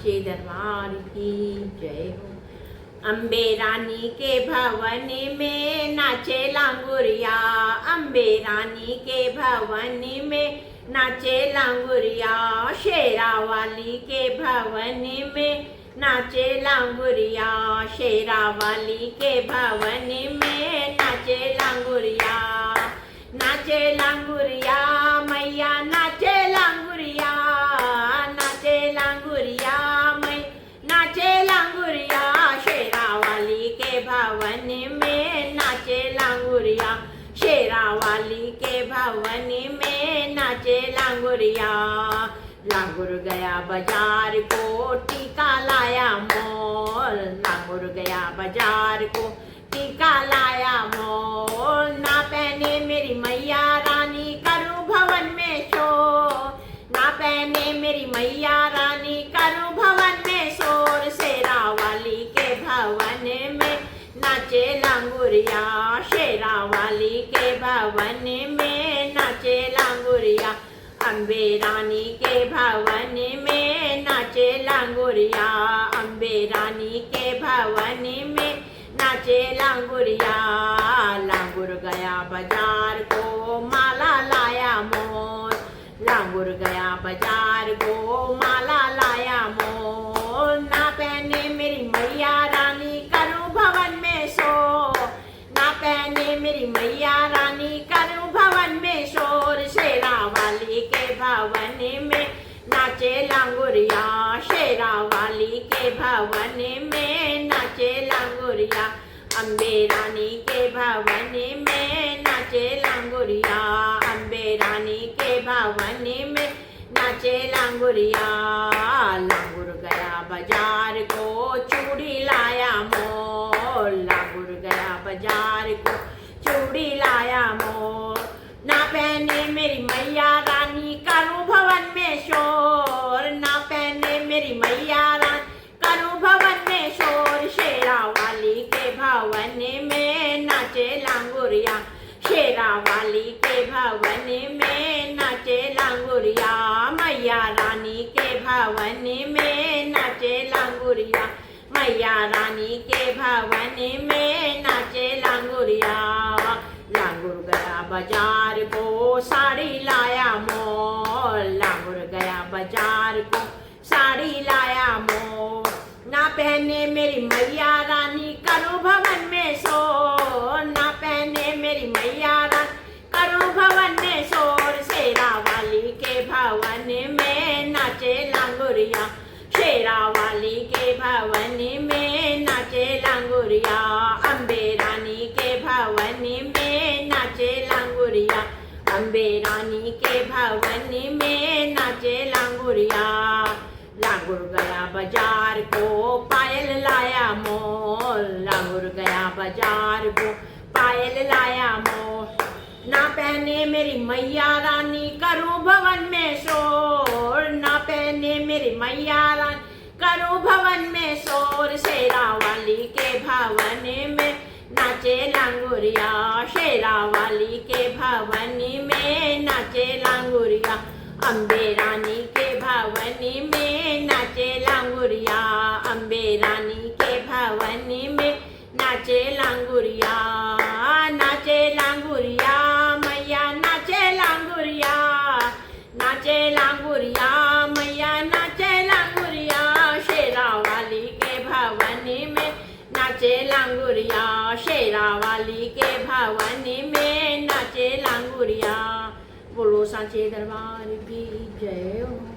सांचे दरबार की जय हो। अम्बे रानी के भवन में नाचे लांगुरिया, अम्बे रानी के भवन में नाचे लांगुरिया, शेरा वाली के भवन में नाचे लांगुरिया, शेरा वाली के भवन में नाचे लांगुरिया, नाचे लांगुरिया मैया नाचे लांगुरिया, नाचे लांगुरिया मै नाचे लांगुरिया, शेरा वाली के भवन में नाचे लांगुरिया, शेरा वाली के भवन में नाचे लांगुरिया। लांगुर गया बाजार को टीका लाया मोल, लांगुर गया बाजार को टीका लाया मोल, ना पहने मेरी मैया रानी करूं भवन में शोर, ना पहने मेरी मैया रानी करूं भवन में शोर, शेरा वाली के भवन में नाचे लांगुरिया, शेरा वाली के भवन में नाचे लांगुरिया, अम्बे रानी के भवन में नाचे लांगुरिया, अम्बे रानी के भवन में नाचे लांगुरिया। लांगुर गया बाजार को माला लाया मोल, लांगुर गया बाजार को माला लाया मोल, ना पहने मेरी मैया रानी करूं भवन में शोर, ना पहने मेरी मैया रानी करूं भवन में शोर, शेरा वाली के भवन में नाचे लांगुरिया, शेरा वाली के भवन में नाचे लांगुरिया, अम्बे रानी के भवन में नाचे लांगुरिया, अम्बे रानी के भवन में नाचे लांगुरिया। लांगुर गया बाजार को चूड़ी लाया मोल, लांगुर गया बाजार को चूड़ी लाया मोल, ना पहने मेरी मैया रानी करूं भवन में शोर, ना पहने मेरी मैया रानी करूं भवन में शोर, शेरा वाली के भवन में नाचे लांगुरिया, शेरा वाली के भवन में नाचे लांगुरिया, मैया रानी के भवन में नाचे लांगुरिया, मैया रानी के भवन में नाचे लांगुरिया। लांगुर गया बाजार को साड़ी लाया मोल, लांगुर गया बाजार को साड़ी लाया मोल, ना पहने मेरी मैया रानी करूं भवन में शोर, ना पहने मेरी मैया रानी करूं भवन में शोर, शेरा वाली के भवन में नाचे लांगुरिया, शेरा वाली के भवन में नाचे लांगुरिया, अम्बे रानी के भवन में नाचे लांगुरिया, अम्बे रानी के भवन में नाचे लांगुरिया। लांगुर गया बाजार को पायल लाया मोल, लांगुर गया बाजार को पायल लाया मोल, ना पहने मेरी मैया रानी करूं भवन में शोर, ना पहने मेरी मैया रानी करूं भवन में शोर, शेरा वाली के भवन में नाचे लांगुरिया, शेरा वाली के भवन में नाचे लांगुरिया, अम्बे रानी के भवन में नाचे लांगुरिया, अम्बे रानी के भवन में नाचे लांगुरिया, नाचे लांगुरिया मैया नाचे लांगुरिया, नाचे लांगुरिया मैया नाचे लांगुरिया, शेरा वाली के भवन में नाचे लांगुरिया, शेरा वाली के भवन में नाचे लांगुरिया। बोलो सांचे दरबार की जय हो।